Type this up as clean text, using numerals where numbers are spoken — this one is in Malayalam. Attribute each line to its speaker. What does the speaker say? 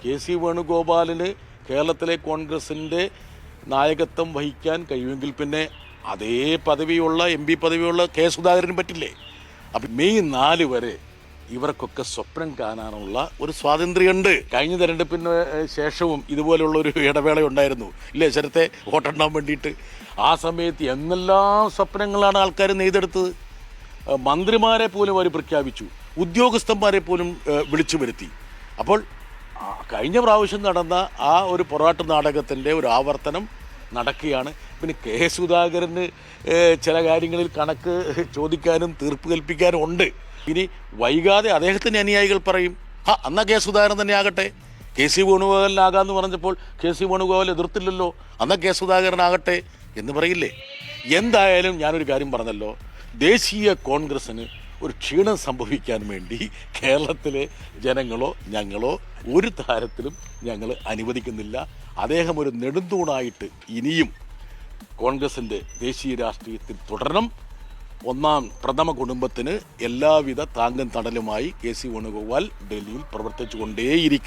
Speaker 1: കെ.സി. വേണുഗോപാലിന് കേരളത്തിലെ കോൺഗ്രസിൻ്റെ നായകത്വം വഹിക്കാൻ കഴിയുമെങ്കിൽ പിന്നെ അതേ പദവിയുള്ള MP പദവിയുള്ള കെ. സുധാകരന് പറ്റില്ലേ? അപ്പം മെയ് 4 വരെ ഇവർക്കൊക്കെ സ്വപ്നം കാണാനുള്ള ഒരു സ്വാതന്ത്ര്യമുണ്ട്. കഴിഞ്ഞ തെരഞ്ഞെടുപ്പിന് ശേഷവും ഇതുപോലുള്ള ഒരു ഇടവേള ഉണ്ടായിരുന്നു ഇല്ലേ ശരത്തെ, വോട്ടെണ്ണാൻ വേണ്ടിയിട്ട്. ആ സമയത്ത് എന്തെല്ലാം സ്വപ്നങ്ങളാണ് ആൾക്കാർ നെയ്തെടുത്തത്. മന്ത്രിമാരെ പോലും അവർ പ്രഖ്യാപിച്ചു, ഉദ്യോഗസ്ഥന്മാരെ പോലും വിളിച്ചു വരുത്തി. അപ്പോൾ കഴിഞ്ഞ പ്രാവശ്യം നടന്ന ആ ഒരു പൊറാട്ട് നാടകത്തിൻ്റെ ഒരു ആവർത്തനം നടക്കുകയാണ്. പിന്നെ കെ. സുധാകരന് ചില കാര്യങ്ങളിൽ കണക്ക് ചോദിക്കാനും തീർപ്പ് കൽപ്പിക്കാനും ഉണ്ട്. ഇനി വൈകാതെ അദ്ദേഹത്തിൻ്റെ അനുയായികൾ പറയും, എന്നാൽ കെ. സുധാകരൻ തന്നെ ആകട്ടെ, കെ.സി. വേണുഗോപാലിനാകാമെന്ന് പറഞ്ഞപ്പോൾ കെ.സി. വേണുഗോപാൽ എതിർത്തില്ലല്ലോ, എന്നാൽ കെ. സുധാകരനാകട്ടെ എന്ന് പറയില്ലേ? എന്തായാലും ഞാനൊരു കാര്യം പറഞ്ഞല്ലോ, ദേശീയ കോൺഗ്രസ്സിന് ഒരു ക്ഷീണം സംഭവിക്കാൻ വേണ്ടി കേരളത്തിലെ ജനങ്ങളോ ഞങ്ങളോ ഒരു തരത്തിലും ഞങ്ങൾ അനുവദിക്കുന്നില്ല. അദ്ദേഹം ഒരു നെടുന്തൂണായിട്ട് ഇനിയും കോൺഗ്രസിൻ്റെ ദേശീയ രാഷ്ട്രീയത്തിൽ തുടരണം. പ്രഥമ കുടുംബത്തിന് എല്ലാവിധ താങ്ങും തണലുമായി കെ.സി. വേണുഗോപാൽ ഡൽഹിയിൽ പ്രവർത്തിച്ചു കൊണ്ടേയിരിക്കും.